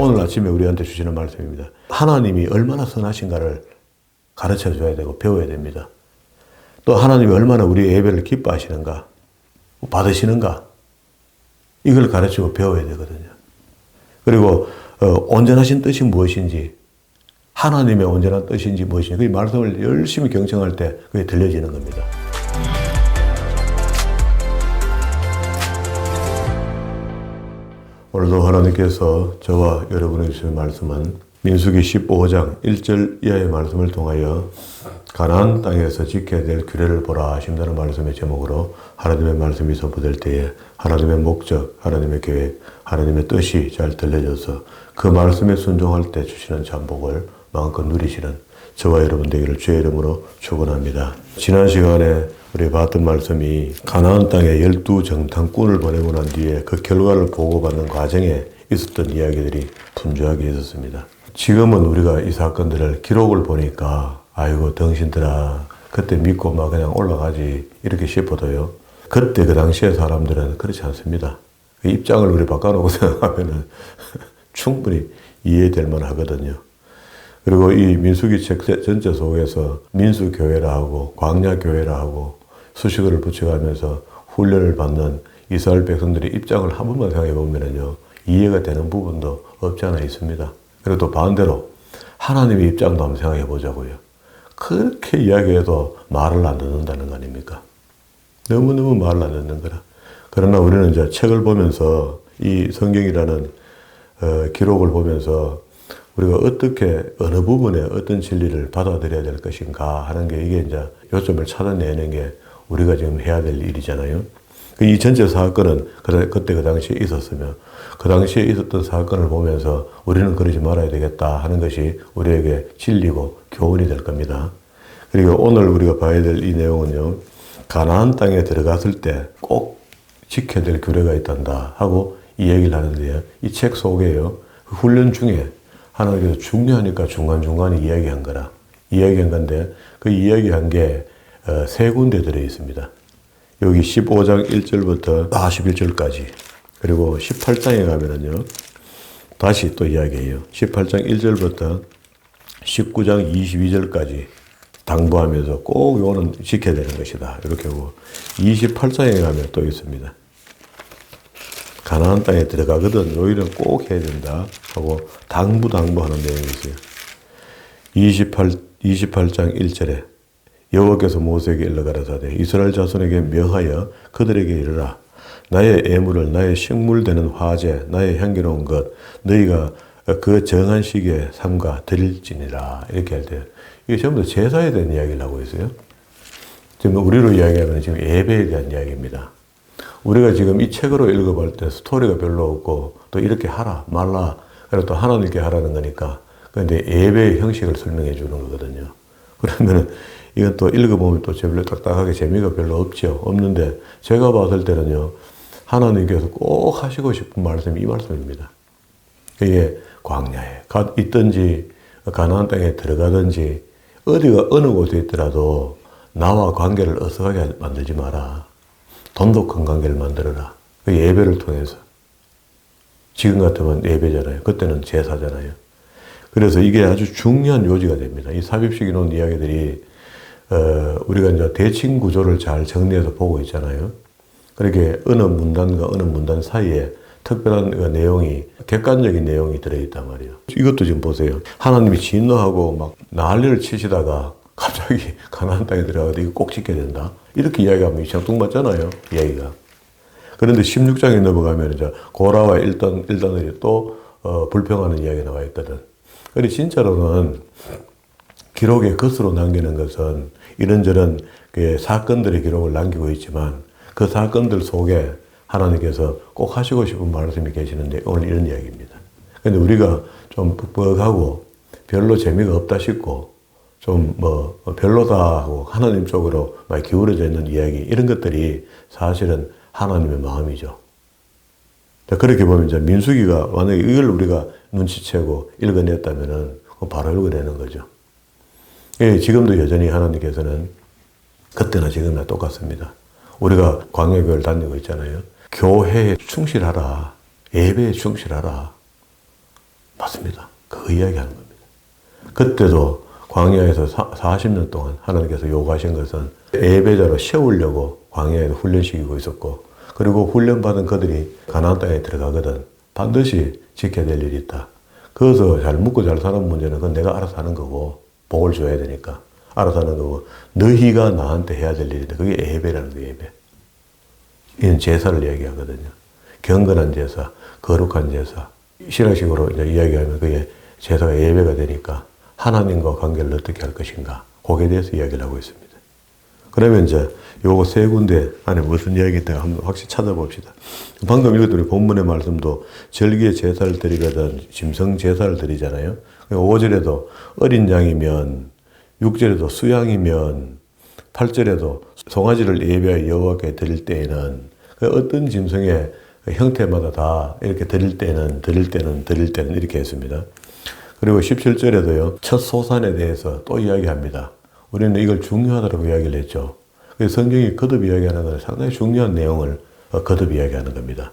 오늘 아침에 우리한테 주시는 말씀입니다. 하나님이 얼마나 선하신가를 가르쳐 줘야 되고 배워야 됩니다. 또 하나님이 얼마나 우리의 예배를 기뻐하시는가, 받으시는가, 이걸 가르치고 배워야 되거든요. 그리고 온전하신 뜻이 무엇인지, 하나님의 온전한 뜻인지 무엇인지, 그 말씀을 열심히 경청할 때 그게 들려지는 겁니다. 오늘도 하나님께서 저와 여러분에게 주신 말씀은 민수기 15장 1절 이하의 말씀을 통하여 가나안 땅에서 지켜야 될 규례를 보라 하신다는 말씀의 제목으로 하나님의 말씀이 선포될 때에 하나님의 목적, 하나님의 계획, 하나님의 뜻이 잘 들려져서 그 말씀에 순종할 때 주시는 참복을 마음껏 누리시는 저와 여러분 되기를 주의 이름으로 축원합니다. 지난 시간에 우리 봤던 말씀이 가나안 땅에 12정탐꾼을 보내고 난 뒤에 그 결과를 보고받는 과정에 있었던 이야기들이 분주하게 있었습니다. 지금은 우리가 이 사건들을 기록을 보니까 아이고 당신들아 그때 믿고 막 그냥 올라가지 이렇게 싶어도요. 그때 그 당시의 사람들은 그렇지 않습니다. 그 입장을 우리 바꿔놓고 생각하면은 충분히 이해될 만하거든요. 그리고 이 민수기 책 전체 속에서 민수교회라 하고 광야교회라 하고 수식어를 붙여가면서 훈련을 받는 이스라엘 백성들의 입장을 한 번만 생각해 보면요. 이해가 되는 부분도 없지 않아 있습니다. 그리고 또 반대로 하나님의 입장도 한번 생각해 보자고요. 그렇게 이야기해도 말을 안 듣는다는 거 아닙니까? 너무너무 말을 안 듣는 거라. 그러나 우리는 이제 책을 보면서 이 성경이라는 기록을 보면서 우리가 어떻게 어느 부분에 어떤 진리를 받아들여야 될 것인가 하는 게 이게 이제 요점을 찾아내는 게 우리가 지금 해야 될 일이잖아요. 이 전체 사건은 그때 그 당시에 있었으며 그 당시에 있었던 사건을 보면서 우리는 그러지 말아야 되겠다 하는 것이 우리에게 진리고 교훈이 될 겁니다. 그리고 오늘 우리가 봐야 될 이 내용은요. 가나안 땅에 들어갔을 때 꼭 지켜야 될 규례가 있단다 하고 이 얘기를 하는데요. 이 책 속에요. 그 훈련 중에 하나님께서 중요하니까 중간중간에 이야기한 거라. 이야기한 건데 그 이야기한 게 세 군데 들어 있습니다. 여기 15장 1절부터 41절까지 그리고 18장에 가면은요. 다시 또 이야기해요. 18장 1절부터 19장 22절까지 당부하면서 꼭 이거는 지켜야 되는 것이다. 이렇게 하고 28장에 가면 또 있습니다. 가나안 땅에 들어가거든 요 일은 꼭 해야 된다 하고 당부하는 내용이 있어요. 28장 1절에 여호와께서 모세에게 일러 가라사대 이스라엘 자손에게 명하여 그들에게 이르라 나의 애물을 나의 식물되는 화제 나의 향기로운 것 너희가 그 정한 시기에 삼가 드릴지니라 이렇게 할 때 이게 전부 다 제사에 대한 이야기를 하고 있어요. 지금 우리로 이야기하면 지금 예배에 대한 이야기입니다. 우리가 지금 이 책으로 읽어볼 때 스토리가 별로 없고 또 이렇게 하라 말라 그리고 또 하나님께 하라는 거니까 그런데 예배의 형식을 설명해 주는 거거든요. 그러면은 이건 또 읽어보면 또 별로 딱딱하게 재미가 별로 없죠. 없는데 제가 봤을 때는요. 하나님께서 꼭 하시고 싶은 말씀이 이 말씀입니다. 이게 광야에 있든지 가나안 땅에 들어가든지 어디가 어느 곳에 있더라도 나와 관계를 어색하게 만들지 마라. 돈독한 관계를 만들어라. 그 예배를 통해서. 지금 같으면 예배잖아요. 그때는 제사잖아요. 그래서 이게 아주 중요한 요지가 됩니다. 이 삽입식이 놓은 이야기들이 우리가 이제 대칭 구조를 잘 정리해서 보고 있잖아요. 그렇게 어느 문단과 어느 문단 사이에 특별한 내용이, 객관적인 내용이 들어있단 말이에요. 이것도 지금 보세요. 하나님이 진노하고 막 난리를 치시다가 갑자기 가나안 땅에 들어가서 이거 꼭 지켜야 된다. 이렇게 이야기하면 생뚱맞잖아요. 이야기가. 그런데 16장에 넘어가면 이제 고라와 일단들이 또 불평하는 이야기가 나와 있거든. 그런데 진짜로는 기록에 겉으로 남기는 것은 이런저런 그 사건들의 기록을 남기고 있지만 그 사건들 속에 하나님께서 꼭 하시고 싶은 말씀이 계시는데 오늘 이런 이야기입니다. 그런데 우리가 좀 뻑뻑하고 별로 재미가 없다 싶고 좀 별로다 하고 하나님 쪽으로 많이 기울어져 있는 이야기 이런 것들이 사실은 하나님의 마음이죠. 그렇게 보면 이제 민수기가 만약에 이걸 우리가 눈치채고 읽어냈다면은 바로 읽어내는 거죠. 예, 지금도 여전히 하나님께서는 그때나 지금이나 똑같습니다. 우리가 광야교회를 다니고 있잖아요. 교회에 충실하라. 예배에 충실하라. 맞습니다. 그 이야기하는 겁니다. 그때도 광야에서 40년 동안 하나님께서 요구하신 것은 예배자로 세우려고 광야에서 훈련시키고 있었고, 그리고 훈련받은 그들이 가나안 땅에 들어가거든 반드시 지켜야 될 일이 있다. 그것을 잘 묻고 잘 사는 문제는 그건 내가 알아서 하는 거고, 복을 줘야 되니까 알아서 하는 거고, 너희가 나한테 해야 될 일인데 그게 예배라는 거예요. 예배. 이건 제사를 얘기하거든요. 경건한 제사, 거룩한 제사. 신학식으로 이제 이야기하면 그게 제사가 예배가 되니까 하나님과 관계를 어떻게 할 것인가, 거기에 대해서 이야기를 하고 있습니다. 그러면 이제 요거 세 군데 안에 무슨 이야기인가 한번 확실히 찾아봅시다. 방금 읽었던 우리 본문의 말씀도 절기에 제사를 드리거든 짐승 제사를 드리잖아요. 5절에도 어린 양이면, 6절에도 수양이면, 8절에도 송아지를 예배하여 여호와께 드릴 때에는, 어떤 짐승의 형태마다 다 이렇게 드릴 때는 이렇게 했습니다. 그리고 17절에도요, 첫 소산에 대해서 또 이야기합니다. 우리는 이걸 중요하다고 이야기를 했죠. 그래서 성경이 거듭 이야기하는 건 상당히 중요한 내용을 거듭 이야기하는 겁니다.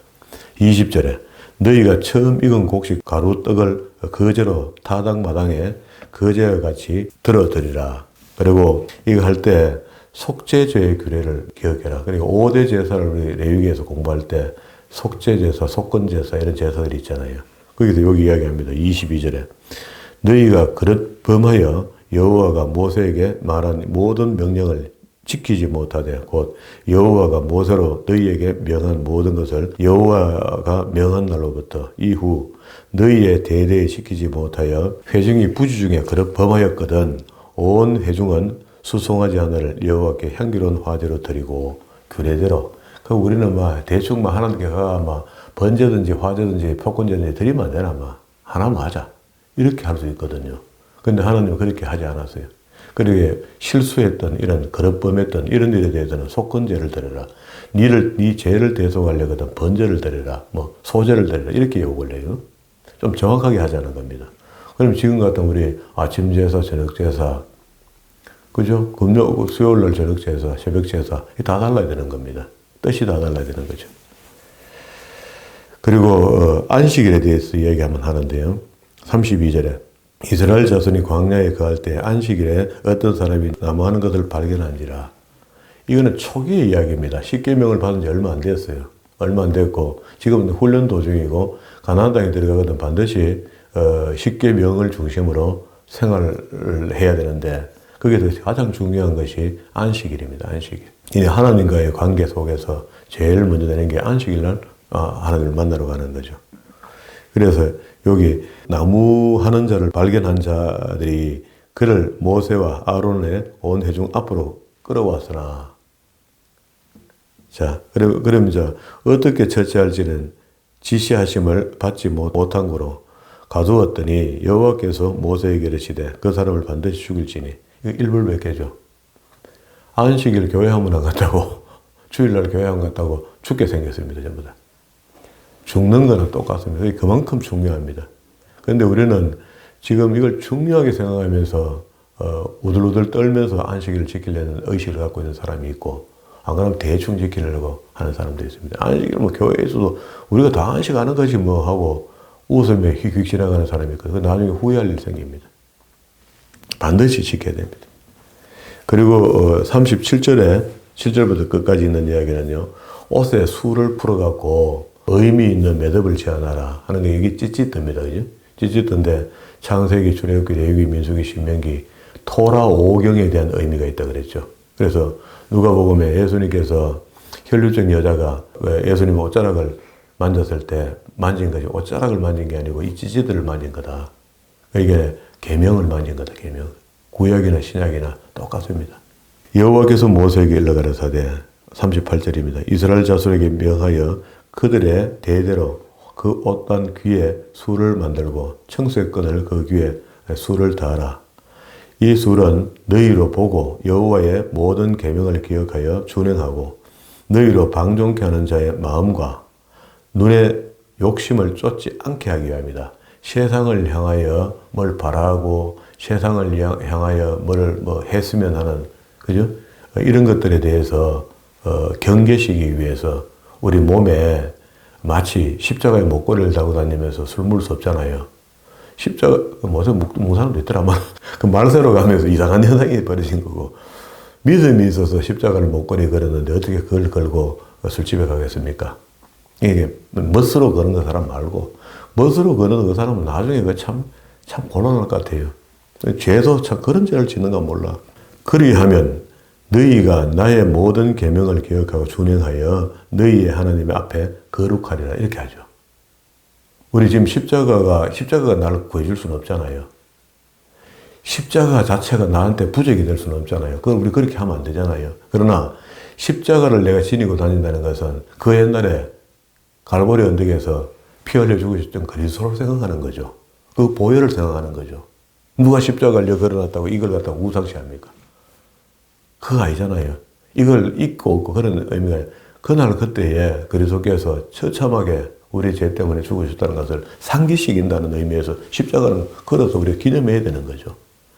20절에 너희가 처음 익은 곡식 가루 떡을 거제로 타당마당에 거제와 같이 들어드리라. 그리고 이거 할 때 속죄죄의 규례를 기억해라. 그리고 5대 제사를 우리 레위기에서 공부할 때 속죄제사, 속건제사 이런 제사들이 있잖아요. 거기서 여기 이야기합니다. 22절에 너희가 그릇 범하여 여호와가 모세에게 말한 모든 명령을 지키지 못하되 곧 여호와가 모세로 너희에게 명한 모든 것을 여호와가 명한 날로부터 이후 너희의 대대에 지키지 못하여 회중이 부지 중에 그릇 범하였거든 온 회중은 수송아지 하나를 여호와께 향기로운 화제로 드리고 규례대로. 그 우리는 막 대충 막 하나님께 막 번제든지 화제든지 폭건제든지 드리면 안 되나 막 하나만 하자 이렇게 할 수 있거든요. 근데 하나님은 그렇게 하지 않았어요. 그러게 실수했던 이런 거듭범했던 이런 일에 대해서는 속건제를 드려라. 네 죄를 대속하려거든 번제를 드려라. 뭐 소제를 드려라. 이렇게 요구를 해요. 좀 정확하게 하자는 겁니다. 그럼 지금 같은 우리 아침 제사, 저녁 제사, 그죠? 수요일 날 저녁 제사, 새벽 제사 다 달라야 되는 겁니다. 뜻이 다 달라야 되는 거죠. 그리고 안식일에 대해서 이야기하면 하는데요. 32절에 이스라엘 자손이 광야에 거할 때 안식일에 어떤 사람이 나무하는 것을 발견한지라. 이거는 초기의 이야기입니다. 십계명을 받은 지 얼마 안 됐어요. 얼마 안 됐고 지금은 훈련 도중이고 가나안 땅에 들어가거든 반드시 십계명을 중심으로 생활을 해야 되는데 거기에서 가장 중요한 것이 안식일입니다. 안식일. 이 하나님과의 관계 속에서 제일 먼저 되는 게 안식일날 하나님을 만나러 가는 거죠. 그래서 여기 나무 하는 자를 발견한 자들이 그를 모세와 아론의 온 회중 앞으로 끌어왔으나, 자, 그럼 이제 어떻게 처치할지는 지시하심을 받지 못한 거로 가두었더니 여호와께서 모세에게 이르시되 그 사람을 반드시 죽일지니. 이거 일불백계죠. 안식일 교회 한 번 안 갔다고 주일날 교회 안 갔다고 죽게 생겼습니다. 전부 다. 죽는 거는 똑같습니다. 이게 그만큼 중요합니다. 그런데 우리는 지금 이걸 중요하게 생각하면서 우들우들 떨면서 안식일을 지키려는 의식을 갖고 있는 사람이 있고, 안 그러면 대충 지키려고 하는 사람도 있습니다. 안식일 뭐 교회에서도 우리가 다 안식하는 거지 뭐 하고 웃으며 휙휙 지나가는 사람이 있거든요. 나중에 후회할 일 생깁니다. 반드시 지켜야 됩니다. 그리고 37절에 7절부터 끝까지 있는 이야기는요. 옷에 수를 풀어갖고 의미 있는 매듭을 지어놔라 하는 게 이게 찌찌뜨입니다. 그죠? 찌찌뜨인데 창세기, 출애굽기, 레위기, 민수기, 신명기, 토라 5경에 대한 의미가 있다 그랬죠. 그래서 누가복음에 예수님께서 혈류증 여자가 왜 예수님 옷자락을 만졌을 때 만진 거지 옷자락을 만진 게 아니고 이 찌찌들을 만진 거다. 이게 계명을 만진 거다. 계명. 구약이나 신약이나 똑같습니다. 여호와께서 모세에게 일러가라사대 38절입니다. 이스라엘 자손에게 명하여 그들의 대대로 그 옷단 귀에 술을 만들고 청수의 끈을 그 귀에 술을 다하라. 이 술은 너희로 보고 여호와의 모든 계명을 기억하여 준행하고 너희로 방종케 하는 자의 마음과 눈의 욕심을 쫓지 않게 하기 위함이다. 세상을 향하여 뭘 바라고 세상을 향하여 뭘 했으면 하는, 그죠? 이런 것들에 대해서 경계시키기 위해서 우리 몸에 마치 십자가의 목걸이를 달고 다니면서 술 먹을 수 없잖아요. 십자가, 무슨 사람도 있더라만. 그 말세로 가면서 이상한 현상이 벌어진 거고. 믿음이 있어서 십자가를 목걸이에 걸었는데 어떻게 그걸 걸고 술집에 가겠습니까? 이게 멋으로 거는 그 사람 말고, 멋으로 거는 그 사람은 나중에 참 곤란할 것 같아요. 죄도 참 그런 죄를 짓는가 몰라. 그리하면 너희가 나의 모든 계명을 기억하고 준행하여 너희의 하나님 앞에 거룩하리라. 이렇게 하죠. 우리 지금 십자가가 나를 구해줄 수는 없잖아요. 십자가 자체가 나한테 부적이 될 수는 없잖아요. 그건 우리 그렇게 하면 안 되잖아요. 그러나 십자가를 내가 지니고 다닌다는 것은 그 옛날에 갈보리 언덕에서 피 흘려 죽으셨던 그리스도를 생각하는 거죠. 그 보혈을 생각하는 거죠. 누가 십자가를 걸어놨다고 이걸 갖다가 우상시합니까? 그거 아니잖아요. 이걸 잊고 없고 그런 의미가 그날 그때에 그리스도께서 처참하게 우리 죄 때문에 죽으셨다는 것을 상기시킨다는 의미에서 십자가는 걸어서 우리가 기념해야 되는 거죠.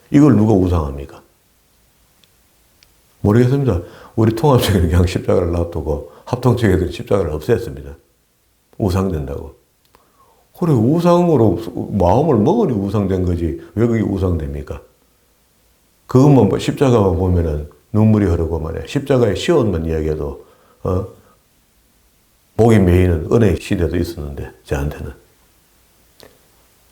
이걸 누가 우상합니까? 모르겠습니다. 우리 통합적인 그냥 십자가를 놔두고 합통적인 십자가를 없앴습니다. 우상된다고. 그래, 우상으로 마음을 먹으니 우상된 거지. 왜 그게 우상됩니까? 그것만, 십자가만 보면은 눈물이 흐르고 말이야. 십자가의 시온만 이야기해도, 목이 메이는 은혜의 시대도 있었는데, 저한테는.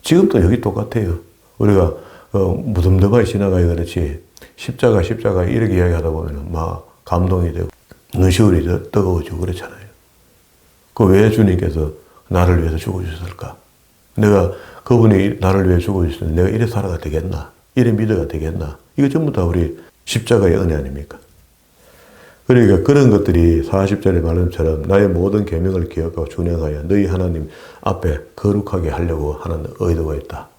지금도 여기 똑같아요. 우리가, 무덤덤하게 지나가야 그렇지. 십자가 이렇게 이야기하다 보면은 막 감동이 되고, 눈시울이 뜨거워지고 그렇잖아요. 그 왜 주님께서 나를 위해서 죽어주셨을까? 내가 그분이 나를 위해 죽어주셨으면 내가 이래 살아가 되겠나? 이래 믿어가 되겠나? 이거 전부 다 우리 십자가의 은혜 아닙니까? 그러니까 그런 것들이 40절의 말씀처럼 나의 모든 계명을 기억하고 준행하여 너희 하나님 앞에 거룩하게 하려고 하는 의도가 있다.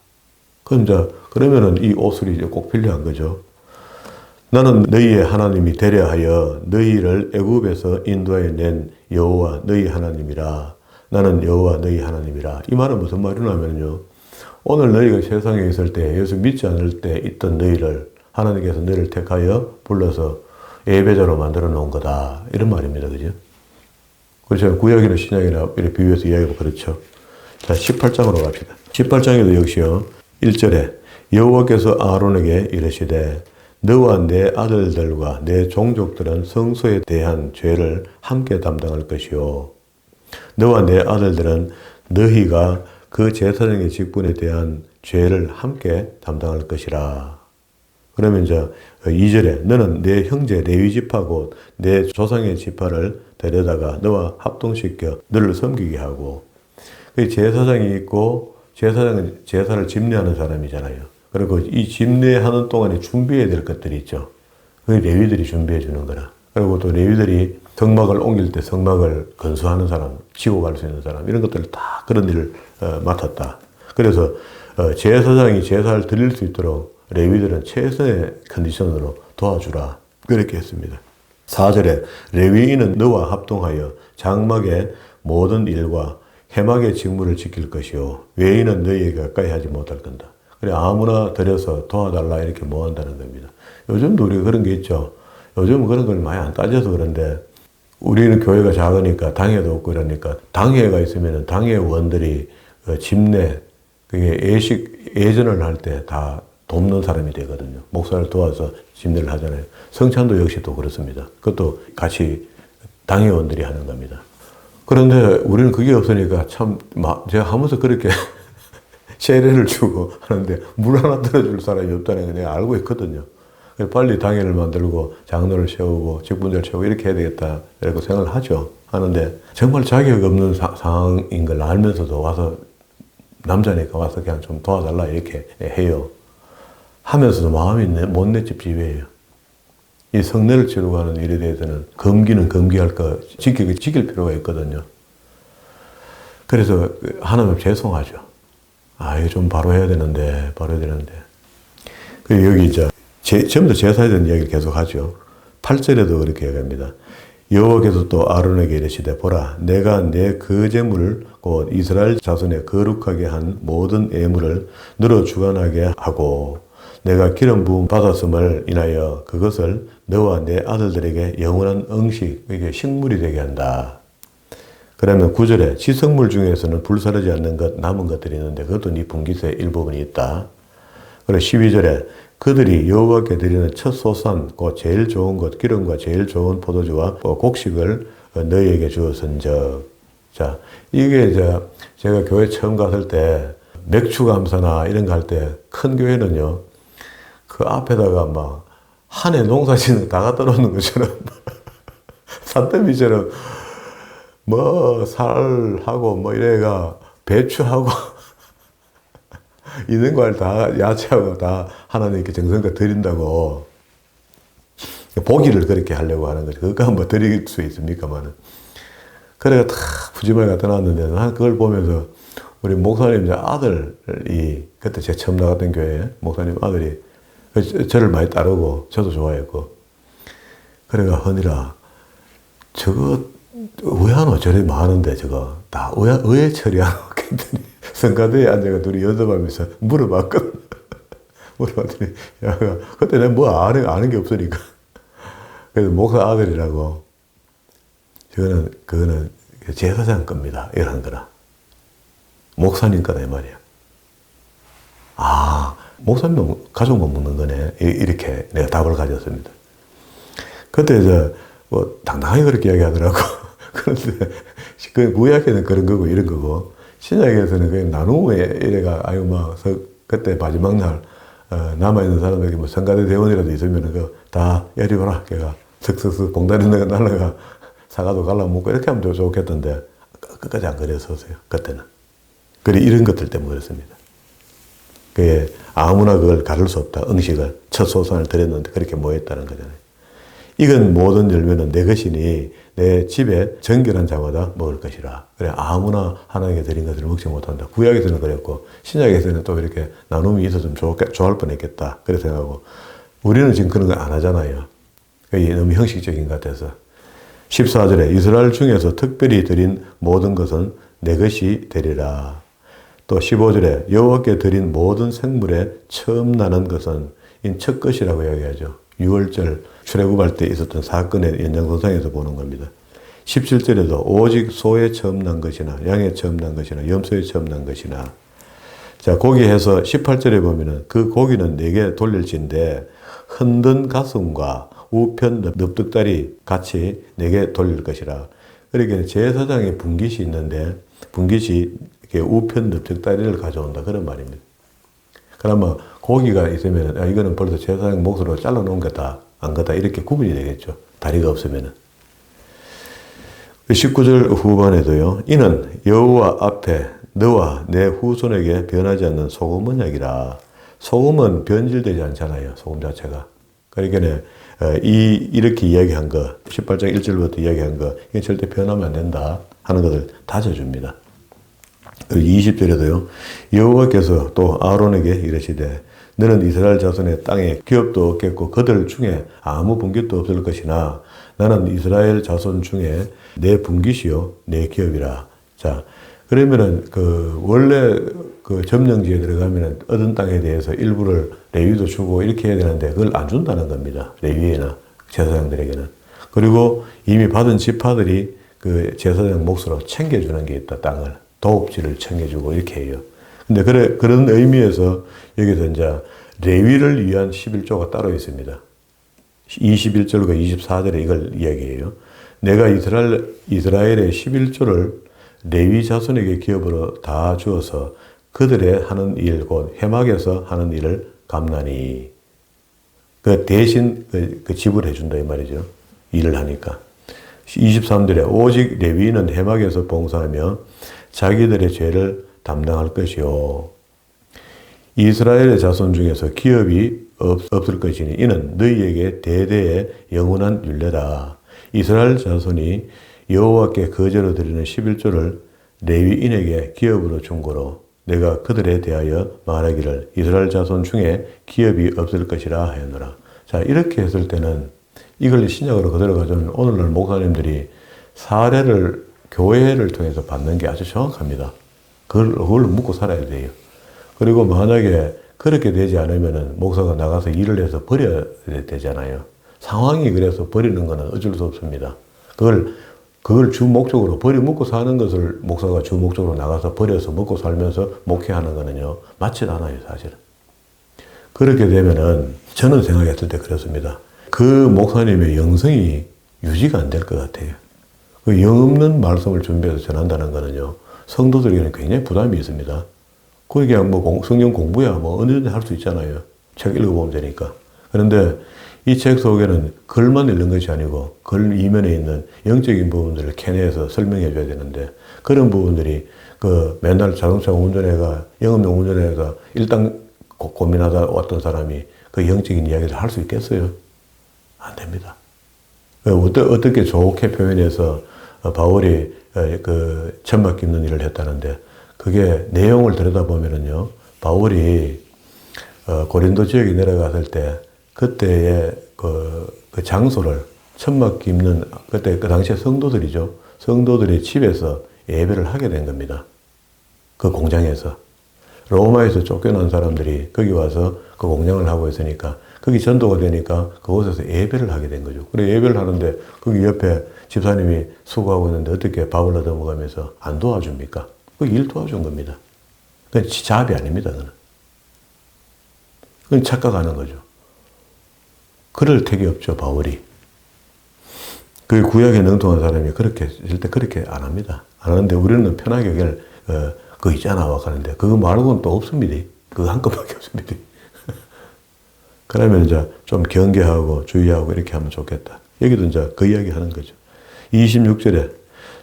그러면은 이 옷술이 이제 꼭 필요한 거죠. 나는 너희의 하나님이 되려 하여 너희를 애굽에서 인도하여 낸 여호와 너희 하나님이라. 나는 여호와 너희 하나님이라. 이 말은 무슨 말이냐면요. 오늘 너희가 세상에 있을 때 예수 믿지 않을 때 있던 너희를 하나님께서 너희를 택하여 불러서 예배자로 만들어 놓은 거다. 이런 말입니다. 그죠? 그렇죠. 구약이나 신약이나 이렇게 비유해서 이야기하면 그렇죠. 자, 18장으로 갑시다. 18장에도 역시요. 1절에 여호와께서 아론에게 이르시되 너와 내 아들들과 내 종족들은 성소에 대한 죄를 함께 담당할 것이요. 너와 내 아들들은 너희가 그 제사장의 직분에 대한 죄를 함께 담당할 것이라. 그러면 이제 2절에 너는 내 형제 레위 지파고 내 조상의 지파를 데려다가 너와 합동시켜 너를 섬기게 하고. 그 제사장이 있고 제사장은 제사를 집례하는 사람이잖아요. 그리고 이 집례하는 동안에 준비해야 될 것들이 있죠. 그 레위들이 준비해 주는 거라. 그리고 또 레위들이 성막을 옮길 때 성막을 건수하는 사람, 지고 갈 수 있는 사람, 이런 것들을 다 그런 일을 맡았다. 그래서 제사장이 제사를 드릴 수 있도록 레위들은 최선의 컨디션으로 도와주라. 그렇게 했습니다. 4절에 레위인은 너와 합동하여 장막의 모든 일과 해막의 직무를 지킬 것이요. 외인은 너희에게 가까이 하지 못할 건다. 그래, 아무나 들여서 도와달라 이렇게 모한다는 겁니다. 요즘도 우리가 그런 게 있죠. 요즘은 그런 걸 많이 안 따져서 그런데 우리는 교회가 작으니까 당회도 없고 이러니까 당회가 있으면 당회원들이 집례, 그게 예전을 할 때 다 돕는 사람이 되거든요. 목사를 도와서 집례를 하잖아요. 성찬도 역시 또 그렇습니다. 그것도 같이 당회원들이 하는 겁니다. 그런데 우리는 그게 없으니까 참, 제가 하면서 그렇게 세례를 주고 하는데 물 하나 들어줄 사람이 없다는 걸 내가 알고 있거든요. 빨리 당회를 만들고 장로를 세우고 직분자를 세우고 이렇게 해야 되겠다 이렇게 생각을 하는데 정말 자격 없는 상황인 걸 알면서도 와서 남자니까 와서 그냥 좀 도와달라 이렇게 해요. 하면서도 마음이 못내 찝찝해요. 이 성례를 치르고 하는 일에 대해서는 금기는 금기할 거 지킬 필요가 있거든요. 그래서 하나님 죄송하죠. 이거 좀 바로 해야 되는데. 그리고 여기 이제 전부 다 제사에 대한 이야기를 계속 하죠. 8절에도 그렇게 얘기합니다. 여호와께서 또 아론에게 이르시되 보라 내가 내 거제물 곧 이스라엘 자손에 거룩하게 한 모든 예물을 너로 주관하게 하고 내가 기름 부음 받았음을 인하여 그것을 너와 내 아들들에게 영원한 응식, 이게 식물이 되게 한다. 그러면 9절에 지성물 중에서는 불사르지 않는 것, 남은 것들이 있는데 그것도 네 분깃의 일부분이 있다. 그리고 12절에 그들이 여호와께 드리는 첫 소산, 그 제일 좋은 것, 기름과 제일 좋은 포도주와 곡식을 너희에게 주었은즉. 자, 이게 제가 교회 처음 갔을 때 맥주 감사나 이런 거 할 때 큰 교회는요, 그 앞에다가 막 한 해 농사 짓는 거 다 갖다 놓는 것처럼 산더미처럼 뭐 살하고 뭐 이래가 배추하고 있는 걸 다 야채하고 다 하나님께 정성껏 드린다고 보기를 그렇게 하려고 하는 거죠. 그거 한번 드릴 수 있습니까만은. 그래가 다 푸짐하게 갖다 놨는데 난 그걸 보면서 우리 목사님 아들이 그때 제가 처음 나갔던 교회에 목사님 아들이 저를 많이 따르고 저도 좋아했고 그래가 허니라 저거 왜 하노 저래 많은데 저거 다 왜 처리하노 했더니 성가대에 앉아가 둘이 연습하면서 물어봤거든. 물어봤더니 야 그때 내가 뭐 아는 게 없으니까 그래서 목사 아들이라고 그거는 제사장 겁니다 이러는 거라. 목사님 거다 이 말이야. 아 목사님도 가족만 묻는 거네 이렇게 내가 답을 가졌습니다. 그때 뭐 당당하게 그렇게 이야기하더라고. 그런데 그 구약에는 그런 거고 이런 거고 신약에서는 그냥 나눔에 이래가 아유 막 그때 마지막 날 남아 있는 사람들에게 뭐 성가대 대원이라도 있으면은 그다 이리 와라 걔가 슥슥슥 봉다리 날라가 사과도 갈라먹고 이렇게 하면 좋겠던데 끝까지 안 그랬었어요 그때는. 그래 이런 것들 때문에 그렇습니다. 그게 아무나 그걸 가를 수 없다. 음식을 첫 소산을 드렸는데 그렇게 모였다는 거잖아요. 이건 모든 열매는 내 것이니 내 집에 정결한 자마다 먹을 것이라. 그래 아무나 하나님께 드린 것을 먹지 못한다. 구약에서는 그랬고 신약에서는 또 이렇게 나눔이 있었으면 좋아할 뻔했겠다. 그래 생각하고 우리는 지금 그런 거 안 하잖아요. 그게 너무 형식적인 것 같아서. 14절에 이스라엘 중에서 특별히 드린 모든 것은 내 것이 되리라. 또 15절에 여호와께 드린 모든 생물에 처음 나는 것은 첫 것이라고 이야기하죠. 6월절 출애굽할 때 있었던 사건의 연장선상에서 보는 겁니다. 17절에도 오직 소에 처음 난 것이나 양에 처음 난 것이나 염소에 처음 난 것이나 자 거기에서 18절에 보면은 그 고기는 내게 돌릴진데 흔든 가슴과 우편 넙득다리 같이 내게 돌릴 것이라. 그러니까 제사장의 분깃이 있는데 분깃이 이렇게 우편 넙득다리를 가져온다 그런 말입니다. 그러면 고기가 있으면 이거는 벌써 제사장 몫으로 잘라놓은 거다 안 거다 이렇게 구분이 되겠죠. 다리가 없으면은. 19절 후반에도요. 이는 여호와 앞에 너와 내 후손에게 변하지 않는 소금 언약이라. 소금은 변질되지 않잖아요. 소금 자체가. 그러니까 이렇게 이야기한 거 18장 1절부터 이야기한 거 이게 절대 변하면 안 된다 하는 것을 다져줍니다. 20절에도요. 여호와께서 또 아론에게 이르시되 너는 이스라엘 자손의 땅에 기업도 없겠고 그들 중에 아무 분깃도 없을 것이나 나는 이스라엘 자손 중에 내 분깃이요 내 기업이라. 자 그러면은 원래 점령지에 들어가면은 얻은 땅에 대해서 일부를 레위도 주고 이렇게 해야 되는데 그걸 안 준다는 겁니다. 레위나 제사장들에게는. 그리고 이미 받은 지파들이 그 제사장 몫으로 챙겨주는 게 있다. 땅을 도읍지를 챙겨주고 이렇게 해요. 근데 그런 의미에서 여기서 이제 레위를 위한 11조가 따로 있습니다. 21절과 24절에 이걸 이야기해요. 내가 이스라엘의 11조를 레위 자손에게 기업으로 다 주어서 그들의 하는 일, 곧 회막에서 하는 일을 갚나니. 그 대신 지불해 준다 이 말이죠. 일을 하니까. 23절에 오직 레위인은 회막에서 봉사하며 자기들의 죄를 담당할 것이요. 이스라엘의 자손 중에서 기업이 없을 것이니 이는 너희에게 대대의 영원한 율례라. 이스라엘 자손이 여호와께 거제로 드리는 11조를 레위인에게 기업으로 준 거로 내가 그들에 대하여 말하기를 이스라엘 자손 중에 기업이 없을 것이라 하였노라. 자 이렇게 했을 때는 이걸 신약으로 그대로 가져오면 오늘날 목사님들이 사례를 교회를 통해서 받는 게 아주 정확합니다. 그걸로 묻고 살아야 돼요. 그리고 만약에 그렇게 되지 않으면은 목사가 나가서 일을 해서 버려야 되잖아요. 상황이 그래서 버리는 거는 어쩔 수 없습니다. 그걸 그걸 주 목적으로 먹고 사는 것을 목사가 주 목적으로 나가서 버려서 먹고 살면서 목회하는 거는요, 맞지 않아요, 사실은. 그렇게 되면은 저는 생각했을 때 그렇습니다. 그 목사님의 영성이 유지가 안 될 것 같아요. 그 영 없는 말씀을 준비해서 전한다는 거는요, 성도들에게는 굉장히 부담이 있습니다. 그게 뭐 성경 공부야 뭐 언제든지 할 수 있잖아요. 책 읽어보면 되니까. 그런데 이 책 속에는 글만 읽는 것이 아니고 글 이면에 있는 영적인 부분들을 캐내서 설명해 줘야 되는데, 그런 부분들이 그 맨날 자동차 운전해가 영업용 운전해가 일단 고민하다 왔던 사람이 그 영적인 이야기를 할 수 있겠어요? 안 됩니다. 어떻게 좋게 표현해서 바울이 그 천막 깁는 일을 했다는데, 그게 내용을 들여다보면은요, 바울이 고린도 지역에 내려갔을 때 그때의 그 장소를 천막 깁는, 그때 그 당시에 성도들이죠. 성도들이 집에서 예배를 하게 된 겁니다. 그 공장에서. 로마에서 쫓겨난 사람들이 거기 와서 그 공장을 하고 있으니까 거기 전도가 되니까 그곳에서 예배를 하게 된 거죠. 그래 예배를 하는데 거기 옆에 집사님이 수고하고 있는데 어떻게 밥을 얻어 먹으면서 안 도와줍니까? 그 일 도와준 겁니다. 그건 자비 아닙니다. 그건 착각하는 거죠. 그럴 택이 없죠, 바울이. 그 구약에 능통한 사람이 절대 그렇게 안 합니다. 안 하는데 우리는 편하게 그걸, 그거 있잖아, 하는데 그거 말고는 또 없습니다. 그거 한 것밖에 없습니다. 그러면 이제 좀 경계하고 주의하고 이렇게 하면 좋겠다. 여기도 이제 그 이야기 하는 거죠. 26절에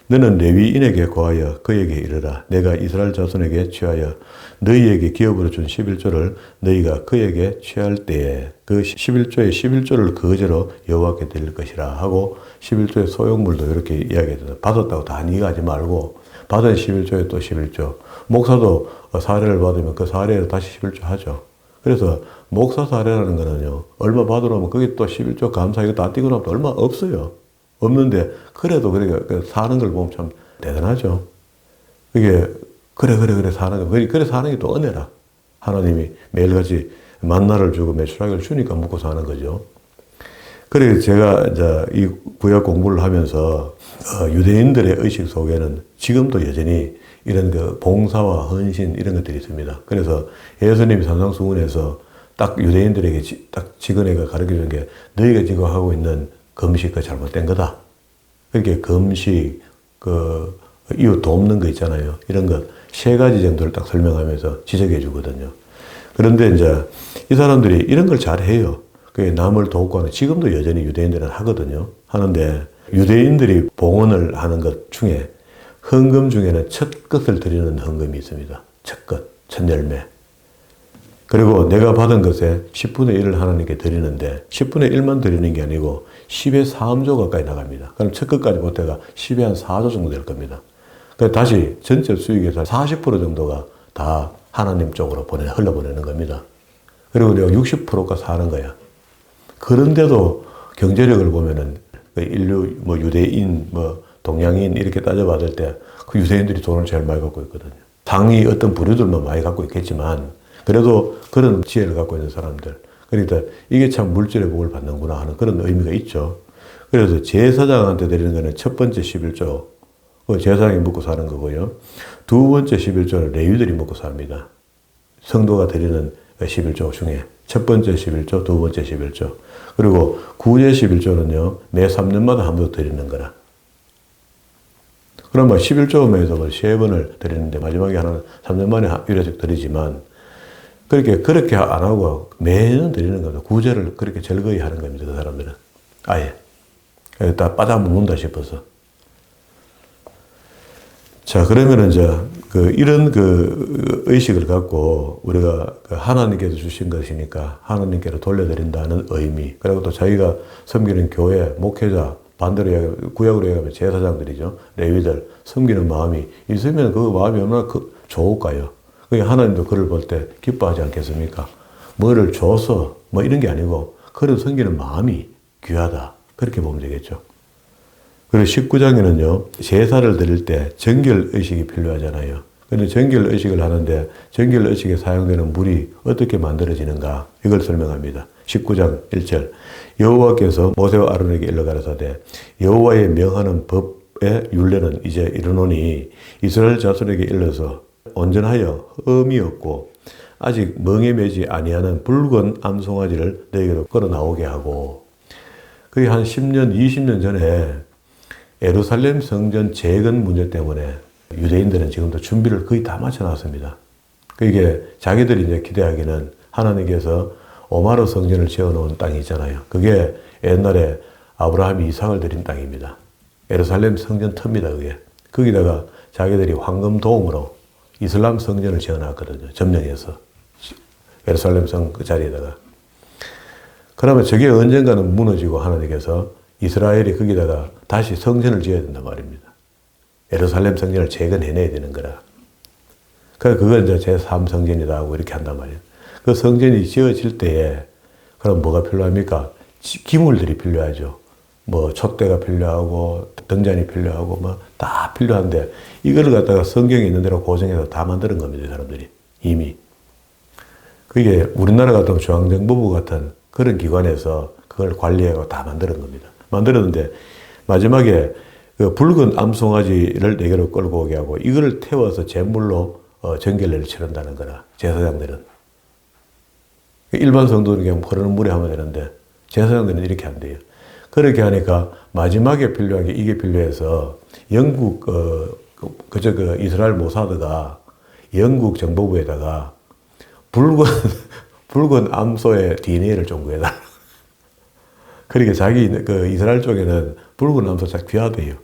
너는 레위인에게 고하여 그에게 이르라. 내가 이스라엘 자손에게 취하여 너희에게 기업으로 준 11조를 너희가 그에게 취할 때에 그 11조의 11조를 거제로 여호와께 드릴 것이라 하고, 11조의 소용물도 이렇게 이야기해서 받았다고 다 네가 하지 말고 받은 11조에 또 11조. 목사도 사례를 받으면 그 사례를 다시 11조 하죠. 그래서 목사 사례라는 거는요, 얼마 받으려면 거기 또 11조 감사 이거 다 띄고 나면 얼마 없어요. 없는데 그래도 그러니까 사는 걸 보면 참 대단하죠. 이게 그래 사는 거. 그래 사는 게 또 은혜라. 하나님이 매일같이 만나를 주고 매출하기를 주니까 먹고 사는 거죠. 그래 제가 이제 이 구약 공부를 하면서 유대인들의 의식 속에는 지금도 여전히 이런 그 봉사와 헌신 이런 것들이 있습니다. 그래서 예수님이 산상수훈에서 딱 유대인들에게 딱 직언해가 가르쳐 준 게, 너희가 지금 하고 있는 금식 그 잘못된 거다. 그렇게 금식, 이웃 돕는 거 있잖아요. 이런 것 세 가지 정도를 딱 설명하면서 지적해 주거든요. 그런데 이제 이 사람들이 이런 걸 잘 해요. 그게 남을 돕고 하는, 지금도 여전히 유대인들은 하거든요. 하는데 유대인들이 봉헌을 하는 것 중에 헌금 중에는 첫 것을 드리는 헌금이 있습니다. 첫 것, 첫 열매. 그리고 내가 받은 것에 10분의 1을 하나님께 드리는데 10분의 1만 드리는 게 아니고 10의 3조 가까이 나갑니다. 그럼 첫 것까지 보태가 10의 한 4조 정도 될 겁니다. 그러니까 다시 전체 수익에서 40% 정도가 다 하나님 쪽으로 흘러보내는 겁니다. 그리고 내가 60%가 사는 거야. 그런데도 경제력을 보면은 인류, 유대인, 동양인 이렇게 따져봤을 때 그 유대인들이 돈을 제일 많이 갖고 있거든요. 당이 어떤 부류들만 많이 갖고 있겠지만 그래도 그런 지혜를 갖고 있는 사람들. 그러니까 이게 참 물질의 복을 받는구나 하는 그런 의미가 있죠. 그래서 제사장한테 드리는 거는 첫 번째 11조, 제사장이 먹고 사는 거고요. 두 번째 11조는 레위들이 먹고 삽니다. 성도가 드리는 11조 중에 첫 번째 11조, 두 번째 11조. 그리고 구제 11조는요, 매 3년마다 한 번 드리는 거라. 그러면 11조에서 세 번을 드리는데 마지막에 하나는 3년 만에 유례적 드리지만, 그렇게 안 하고 매년 드리는 겁니다. 구제를 그렇게 즐거이 하는 겁니다. 그 사람들은. 아예. 다 빠져먹는다 싶어서. 자, 그러면 이제 이런 의식을 갖고 우리가 하나님께서 주신 것이니까 하나님께로 돌려드린다는 의미. 그리고 또 자기가 섬기는 교회, 목회자, 반대로 얘기하면, 구약으로 얘기하면 제사장들이죠. 레위들, 섬기는 마음이 있으면 그 마음이 얼마나 좋을까요? 하나님도 그를 볼 때 기뻐하지 않겠습니까? 뭐를 줘서 이런 게 아니고 그를 섬기는 마음이 귀하다. 그렇게 보면 되겠죠. 그리고 19장에는요, 제사를 드릴 때 정결의식이 필요하잖아요. 그런데 정결의식을 하는데 정결의식에 사용되는 물이 어떻게 만들어지는가, 이걸 설명합니다. 19장 1절. 여호와께서 모세와 아론에게 일러 가라사대 여호와의 명하는 법 율례는 이제 이르노니 이스라엘 자손에게 일러서 온전하여 흠이 없고 아직 멍에 매지 아니하는 붉은 암송아지를 너에게로 끌어 나오게 하고, 그게 한 10년, 20년 전에 예루살렘 성전 재건 문제 때문에 유대인들은 지금도 준비를 거의 다 마쳐놨습니다. 이게 자기들이 이제 기대하기는 하나님께서 오마르 성전을 지어놓은 땅이 있잖아요. 그게 옛날에 아브라함이 이삭을 드린 땅입니다. 예루살렘 성전 터입니다, 그게. 거기다가 자기들이 황금 도움으로 이슬람 성전을 지어놨거든요. 점령해서. 예루살렘 성 그 자리에다가. 그러면 저게 언젠가는 무너지고 하나님께서 이스라엘이 거기다가 다시 성전을 지어야 된단 말입니다. 예루살렘 성전을 재건해내야 되는 거라. 그래서 그건 이제 제3성전이다 하고 이렇게 한단 말이에요. 그 성전이 지어질 때에 그럼 뭐가 필요합니까? 기물들이 필요하죠. 뭐 촛대가 필요하고 등잔이 필요하고 뭐 다 필요한데 이거를 갖다가 성경에 있는 대로 고정해서 다 만드는 겁니다. 사람들이 이미. 그게 우리나라 같은 중앙정보부 같은 그런 기관에서 그걸 관리하고 다 만드는 겁니다. 만들었는데 마지막에 그 붉은 암송아지를 네 개로 끌고 오게 하고 이거를 태워서 제물로 정결례를 치른다는 거라. 제사장들은. 일반 성도는 그냥 흐르는 물에 하면 되는데 제사장들은 이렇게 안 돼요. 그렇게 하니까 마지막에 필요한 게 이게 필요해서 영국 이스라엘 모사드가 영국 정보부에다가 붉은 암소의 DNA를 좀 구해달라. 그러니까 자기 이스라엘 쪽에는 붉은 암소 참 귀하대요.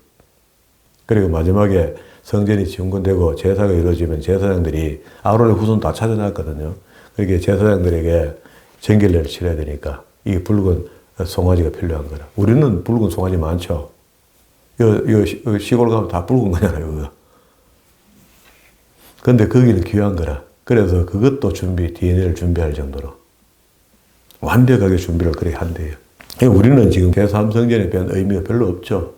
그리고 마지막에 성전이 지원되고 제사가 이루어지면 제사장들이 아론의 후손 다 찾아놨거든요. 그렇게 제사장들에게 정결례를 치러야 되니까 이 붉은 송아지가 필요한 거라. 우리는 붉은 송아지 많죠. 이거 시골 가면 다 붉은 거잖아요, 그거. 근데 거기는 귀한 거라. 그래서 그것도 DNA를 준비할 정도로 완벽하게 준비를 그렇게 한대요. 우리는 지금 제3성전에 대한 의미가 별로 없죠.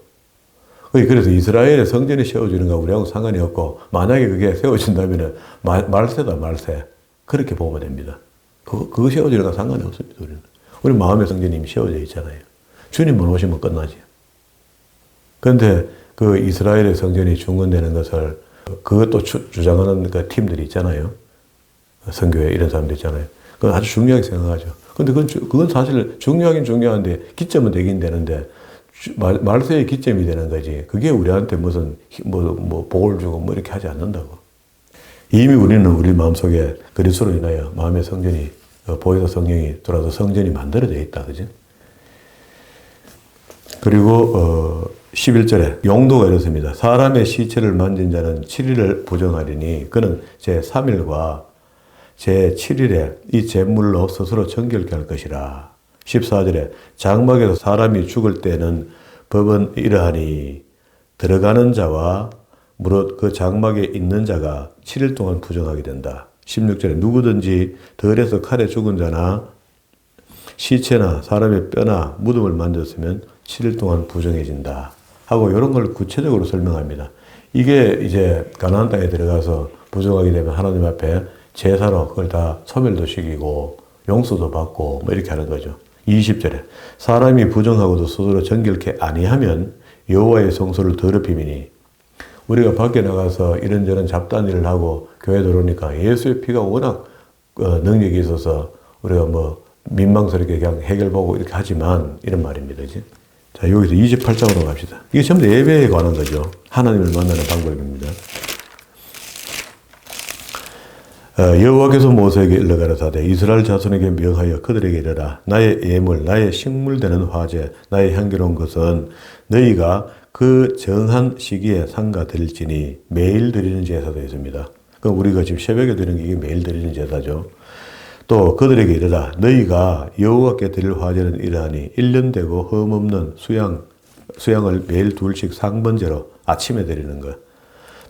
그래서 이스라엘의 성전이 세워지는 거 우리하고 상관이 없고, 만약에 그게 세워진다면 말세다, 말세. 그렇게 보면 됩니다. 그거 세워지는 거 상관이 없습니다, 우리는. 우리 마음의 성전이 이미 세워져 있잖아요. 주님만 오시면 끝나지. 그런데 그 이스라엘의 성전이 중건되는 것을 그것도 주장하는 그 팀들이 있잖아요. 선교회 이런 사람들 있잖아요. 그건 아주 중요하게 생각하죠. 근데 그건 사실 중요하긴 중요한데 기점은 되긴 되는데 말세의 기점이 되는 거지. 그게 우리한테 무슨 복을 주고 뭐 이렇게 하지 않는다고. 이미 우리는 우리 마음속에 그리스도로 인하여 마음의 성전이 보혜사 성령이 들어와서 성전이 만들어져 있다. 그지? 그리고 11절에 용도가 이렇습니다. 사람의 시체를 만진 자는 7일을 부정하리니 그는 제3일과 제7일에 이 제물로 스스로 정결케 할 것이라. 14절에 장막에서 사람이 죽을 때는 법은 이러하니 들어가는 자와 무릇 그 장막에 있는 자가 7일 동안 부정하게 된다. 16절에 누구든지 덜에서 칼에 죽은 자나 시체나 사람의 뼈나 무덤을 만졌으면 7일 동안 부정해진다 하고 이런 걸 구체적으로 설명합니다. 이게 이제 가나안 땅에 들어가서 부정하게 되면 하나님 앞에 제사로 그걸 다 소멸도 시키고 용서도 받고 뭐 이렇게 하는 거죠. 20절에 사람이 부정하고도 스스로 정결케 아니하면 여호와의 성소를 더럽힘이니. 우리가 밖에 나가서 이런저런 잡다한 일을 하고 교회 들어오니까 예수의 피가 워낙 능력이 있어서 우리가 뭐 민망스럽게 그냥 해결보고 이렇게 하지만 이런 말입니다. 그치? 자, 여기서 28장으로 갑시다. 이게 전부 다 예배에 관한 거죠. 하나님을 만나는 방법입니다. 여호와께서 모세에게 일러 가라사대 이스라엘 자손에게 명하여 그들에게 이르라. 나의 예물, 나의 식물되는 화제, 나의 향기로운 것은 너희가 그 정한 시기에 상가 드릴지니 매일 드리는 제사도 있습니다. 그럼 우리가 지금 새벽에 드리는 게 이게 매일 드리는 제사죠. 또 그들에게 이르라. 너희가 여호와께 드릴 화제는 이러하니 1년 되고 흠없는 수양을 매일 둘씩 상번제로 아침에 드리는 것.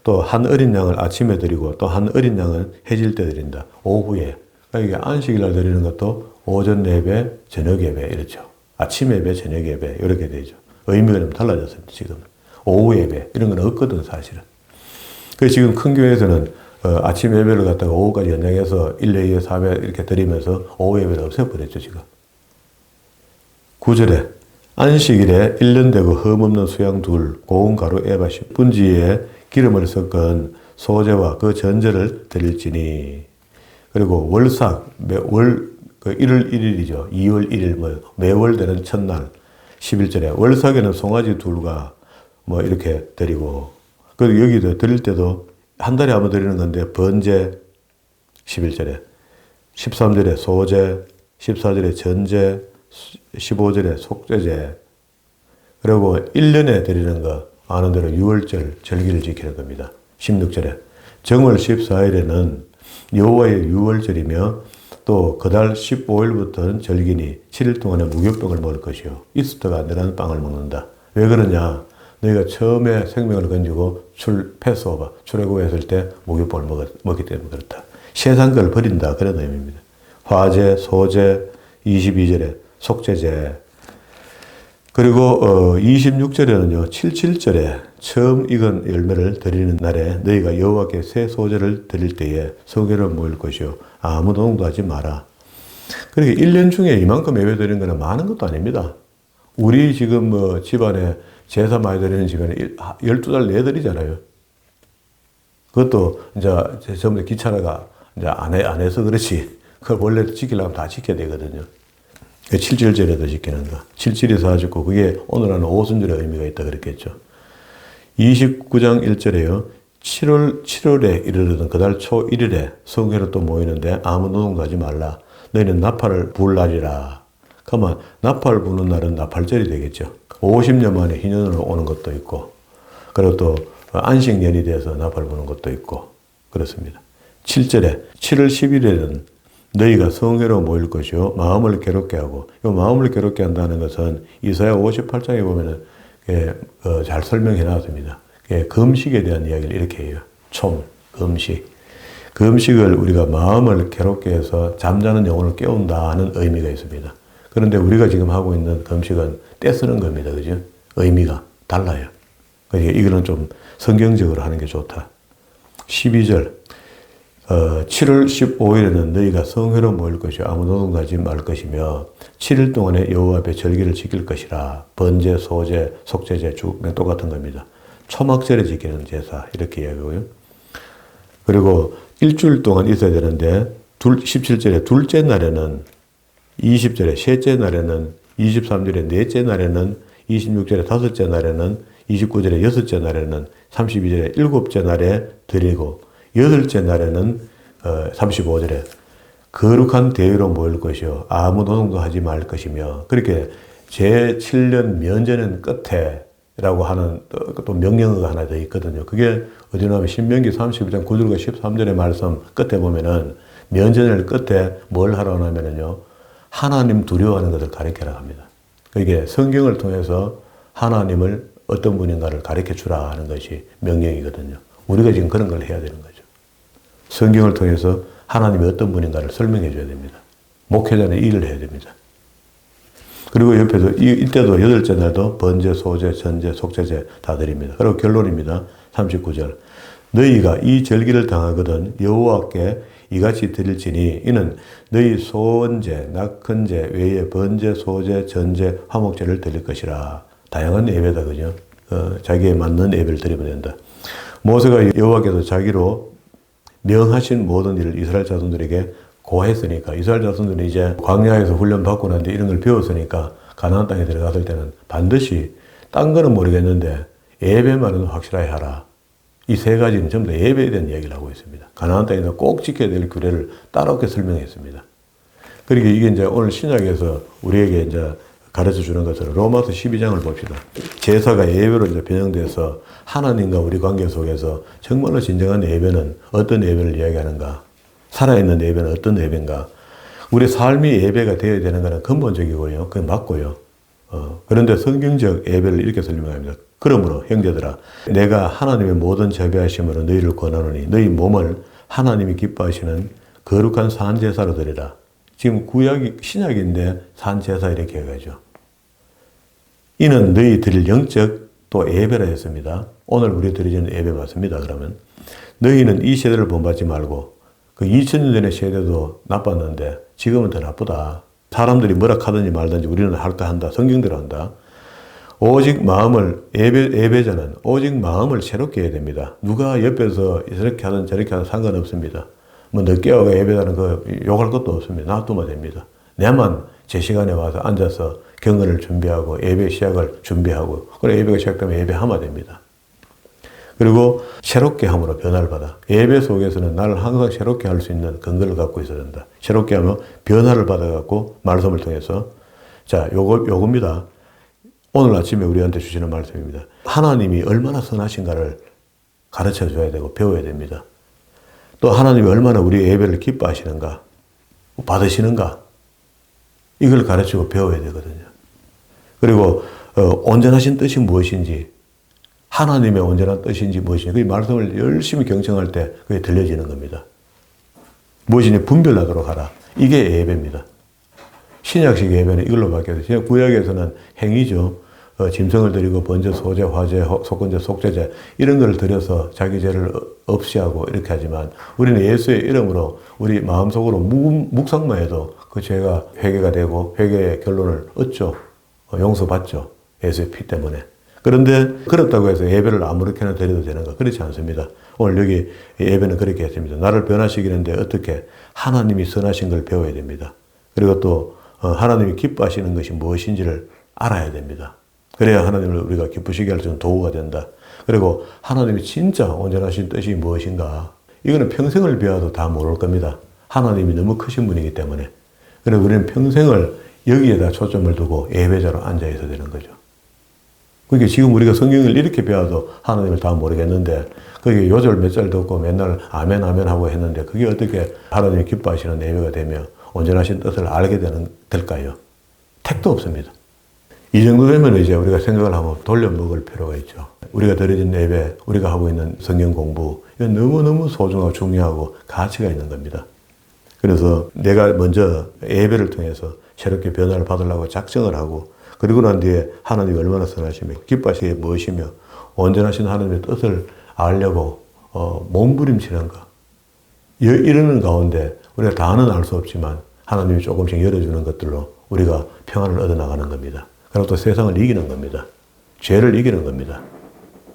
또 한 어린 양을 아침에 드리고 또 한 어린 양은 해질 때 드린다. 오후에. 그러니까 안식일날 드리는 것도 오전 예배, 저녁 예배 이렇죠. 아침 예배, 저녁 예배 이렇게 되죠. 의미가 좀 달라졌습니다. 지금 오후 예배 이런 건 없거든 사실은. 그래서 지금 큰 교회에서는 아침 예배를 갖다가 오후까지 연장해서 1회, 2회, 4회 이렇게 드리면서 오후 예배를 없애버렸죠 지금. 9절에 안식일에 1년 되고 흠없는 수양 둘, 고운 가루 에바 10분지에 기름을 섞은 소제와 그 전제를 드릴지니. 그리고 월삭, 그 1월 1일이죠. 2월 1일, 매월 되는 첫날, 11절에 월삭에는 송아지 둘과 이렇게 드리고, 그리고 여기도 드릴 때도 한 달에 한번 드리는 건데, 번제, 11절에, 13절에 소제, 14절에 전제, 15절에 속죄제, 그리고 1년에 드리는 거, 아는 대로 6월절 절기를 지키는 겁니다. 16절에 정월 14일에는 여호와의 6월절이며 또 그달 15일부터는 절기니 7일 동안에 무교병을 먹을 것이요 이스터가 안 되는 빵을 먹는다. 왜 그러냐? 너희가 처음에 생명을 건지고 패스오버 출애굽했을 때 무교병을 먹기 때문에 그렇다. 세상 걸 버린다, 그런 의미입니다. 화제, 소제, 22절에 속죄제, 그리고 26절에는요 77절에 처음 익은 열매를 드리는 날에 너희가 여호와께 새 소제를 드릴 때에 성회를 모일 것이요 아무 노동도 하지 마라. 그러니까 1년 중에 이만큼 예배 드리는 거는 많은 것도 아닙니다. 우리 지금 집안에 제사 많이 드리는 집안에 12달 내 드리잖아요. 그것도 이제 전부 다 귀찮아가 이제 안 해서 그렇지. 그걸 원래 지키려면 다 지켜야 되거든요. 7절절에도 지키는 거. 7절이 49, 그게 오늘 하는 오순절의 의미가 있다 그랬겠죠. 29장 1절에요. 7월에 이르르던 그달 초 1일에 성회로 또 모이는데 아무 노동도 하지 말라. 너희는 나팔을 불 날이라. 그러면 나팔 부는 날은 나팔절이 되겠죠. 50년 만에 희년으로 오는 것도 있고, 그리고 또 안식년이 돼서 나팔 부는 것도 있고, 그렇습니다. 7절에 7월 10일에는 너희가 성회로 모일 것이요 마음을 괴롭게 하고, 이 마음을 괴롭게 한다는 것은 이사야 58장에 보면은 잘 설명해 놨습니다. 금식에 대한 이야기를 이렇게 해요. 금식. 금식을 우리가 마음을 괴롭게 해서 잠자는 영혼을 깨운다는 의미가 있습니다. 그런데 우리가 지금 하고 있는 금식은 떼쓰는 겁니다. 그죠? 의미가 달라요. 그러니까 이거는 좀 성경적으로 하는 게 좋다. 12절. 7월 15일에는 너희가 성회로 모일 것이요 아무 노동도 하지 말 것이며 7일 동안에 여호와 앞에 절기를 지킬 것이라. 번제, 소제, 속죄제, 죽면 똑같은 겁니다. 초막절에 지키는 제사 이렇게 이야기하고요. 그리고 일주일 동안 있어야 되는데 17절에 둘째 날에는, 20절에 셋째 날에는, 23절에 넷째 날에는, 26절에 다섯째 날에는, 29절에 여섯째 날에는, 32절에 일곱째 날에 드리고, 여덟째 날에는 35절에 거룩한 대회로 모일 것이요 아무 노동도 하지 말 것이며, 그렇게 제7년 면제는 끝에 라고 하는 또 명령어가 하나 더 있거든요. 그게 어디 나오면 신명기 32장 9절과 13절의 말씀 끝에 보면은 면제날 끝에 뭘 하라고 하면은요 하나님 두려워하는 것을 가르쳐라 합니다. 그게 성경을 통해서 하나님을 어떤 분인가를 가르쳐 주라 하는 것이 명령이거든요. 우리가 지금 그런 걸 해야 되는 거죠. 성경을 통해서 하나님이 어떤 분인가를 설명해 줘야 됩니다. 목회자는 일을 해야 됩니다. 그리고 옆에서 이때도 여덟째 날도 번제, 소제, 전제, 속죄제 다 드립니다. 그리고 결론입니다. 39절. 너희가 이 절기를 당하거든 여호와께 이같이 드릴지니 이는 너희 소원제, 낙헌제 외에 번제, 소제, 전제, 화목제를 드릴 것이라. 다양한 예배다, 그죠? 자기에 맞는 예배를 드리면 된다. 모세가 여호와께서 자기로 명하신 모든 일을 이스라엘 자손들에게 고했으니까, 이스라엘 자손들은 이제 광야에서 훈련 받고 난데 이런 걸 배웠으니까 가나안 땅에 들어갔을 때는 반드시 딴 거는 모르겠는데 예배만은 확실하게 하라. 이 세 가지는 전부 다 예배에 대한 이야기를 하고 있습니다. 가나안 땅에서 꼭 지켜야 될 규례를 따롭게 설명했습니다. 그러니까 이게 이제 오늘 신약에서 우리에게 이제 가르쳐 주는 것처럼 로마서 12장을 봅시다. 제사가 예배로 이제 변형돼서 하나님과 우리 관계 속에서 정말로 진정한 예배는 어떤 예배를 이야기하는가? 살아있는 예배는 어떤 예배인가? 우리 삶이 예배가 되어야 되는 것은 근본적이고요. 그건 맞고요. 그런데 성경적 예배를 이렇게 설명합니다. 그러므로 형제들아, 내가 하나님의 모든 자비하심으로 너희를 권하노니 너희 몸을 하나님이 기뻐하시는 거룩한 산제사로 드리라. 지금 구약이 신약인데 산제사 이렇게 해가지고 이는 너희 드릴 영적 또 예배라 했습니다. 오늘 우리 드리는 예배 맞습니다. 그러면 너희는 이 세대를 본받지 말고, 그 2000년 전의 세대도 나빴는데 지금은 더 나쁘다. 사람들이 뭐라 하든지 말든지 우리는 할까 한다. 성경대로 한다. 오직 마음을, 예배자는 오직 마음을 새롭게 해야 됩니다. 누가 옆에서 이렇게 하든 저렇게 하든 상관없습니다. 뭐 늦게 와가 예배자는 그 욕할 것도 없습니다. 놔두면 됩니다. 내만 제 시간에 와서 앉아서 경건을 준비하고 예배 시작을 준비하고, 그래 예배가 시작되면 예배하면 됩니다. 그리고 새롭게 함으로 변화를 받아. 예배 속에서는 나를 항상 새롭게 할 수 있는 근거를 갖고 있어야 된다. 새롭게 하면 변화를 받아갖고 말씀을 통해서. 자, 요겁니다. 오늘 아침에 우리한테 주시는 말씀입니다. 하나님이 얼마나 선하신가를 가르쳐 줘야 되고 배워야 됩니다. 또 하나님이 얼마나 우리의 예배를 기뻐하시는가, 받으시는가, 이걸 가르치고 배워야 되거든요. 그리고 온전하신 뜻이 무엇인지, 하나님의 온전한 뜻인지 무엇인지, 그 말씀을 열심히 경청할 때 그게 들려지는 겁니다. 무엇인지 분별하도록 하라. 이게 예배입니다. 신약식 예배는 이걸로 바뀌어서, 구약에서는 행위죠. 짐승을 드리고 번제, 소제, 화제, 속건제, 속죄제 이런 걸 드려서 자기 죄를 없이 하고 이렇게 하지만, 우리는 예수의 이름으로 우리 마음속으로 묵상만 해도 그 죄가 회개가 되고 회개의 결론을 얻죠. 용서받죠. 예수의 피 때문에. 그런데 그렇다고 해서 예배를 아무렇게나 드려도 되는가? 그렇지 않습니다. 오늘 여기 예배는 그렇게 했습니다. 나를 변화시키는데 어떻게? 하나님이 선하신 걸 배워야 됩니다. 그리고 또 하나님이 기뻐하시는 것이 무엇인지를 알아야 됩니다. 그래야 하나님을 우리가 기쁘시게 할 수 있는 도구가 된다. 그리고 하나님이 진짜 온전하신 뜻이 무엇인가? 이거는 평생을 배워도 다 모를 겁니다. 하나님이 너무 크신 분이기 때문에. 그래서 우리는 평생을 여기에다 초점을 두고 예배자로 앉아 있어야 되는 거죠. 그러니까 지금 우리가 성경을 이렇게 배워도 하나님을 다 모르겠는데, 그게 요절 몇 절 듣고 맨날 아멘 아멘 하고 했는데, 그게 어떻게 하나님이 기뻐하시는 예배가 되며 온전하신 뜻을 알게 될까요? 택도 없습니다. 이 정도 되면 이제 우리가 생각을 하면 돌려먹을 필요가 있죠. 우리가 드려진 예배, 우리가 하고 있는 성경 공부, 이건 너무너무 소중하고 중요하고 가치가 있는 겁니다. 그래서 내가 먼저 예배를 통해서 새롭게 변화를 받으려고 작정을 하고, 그리고 난 뒤에 하나님이 얼마나 선하시며 기뻐하시게 무엇이며 온전하신 하나님의 뜻을 알려고 몸부림치는가. 이러는 가운데 우리가 다는 알 수 없지만 하나님이 조금씩 열어주는 것들로 우리가 평안을 얻어나가는 겁니다. 그리고 또 세상을 이기는 겁니다. 죄를 이기는 겁니다.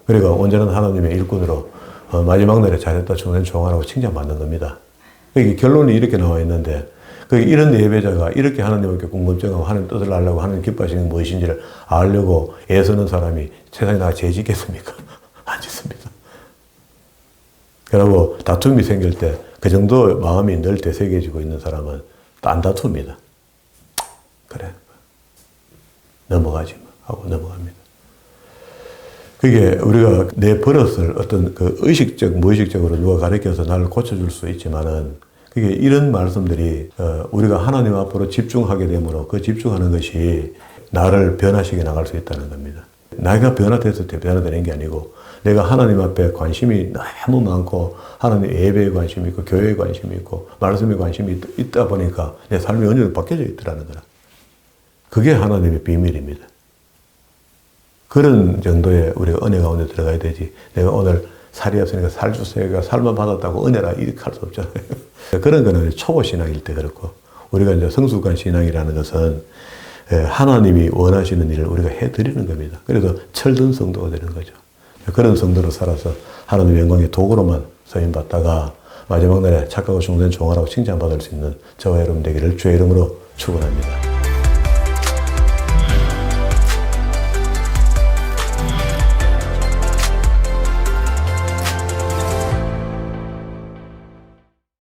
그리고 온전한 하나님의 일꾼으로 마지막 날에 잘했다 충성된 종아라고 칭찬받는 겁니다. 그러니까 결론이 이렇게 나와 있는데, 이런 예배자가 이렇게 하나님께 궁금증하고 하나님 뜻을 알려고 하나님 기뻐하시는 무엇인지를 알려고 애쓰는 사람이 세상에 나가 죄 짓겠습니까? 안 짓습니다. 그리고 다툼이 생길 때 그 정도 마음이 늘 되새겨지고 있는 사람은 안 다툽니다. 그래, 넘어가지 뭐 하고 넘어갑니다. 그게 우리가 내 버릇을 어떤 그 의식적, 무의식적으로 누가 가르쳐서 나를 고쳐줄 수 있지만은, 그게 이런 말씀들이 우리가 하나님 앞으로 집중하게 되므로 그 집중하는 것이 나를 변화시켜 나갈 수 있다는 겁니다. 나가 변화돼서 변화되는 게 아니고, 내가 하나님 앞에 관심이 너무 많고, 하나님 예배에 관심이 있고, 교회에 관심이 있고, 말씀에 관심이 있다 보니까 내 삶이 어느 정도 바뀌어져 있더라는 거라. 그게 하나님의 비밀입니다. 그런 정도의 우리가 은혜 가운데 들어가야 되지, 내가 오늘 살이 없으니까 살 주세요가 살만 받았다고 은혜라 이렇게 할 수 없잖아요. 그런 거는 초보 신앙일 때 그렇고, 우리가 이제 성숙한 신앙이라는 것은 하나님이 원하시는 일을 우리가 해드리는 겁니다. 그래서 철든 성도가 되는 거죠. 그런 성도로 살아서 하나님의 영광의 도구로만 쓰임받다가 마지막 날에 착하고 충성된 종아라고 칭찬받을 수 있는 저와 여러분 되기를 주의 이름으로 축원합니다.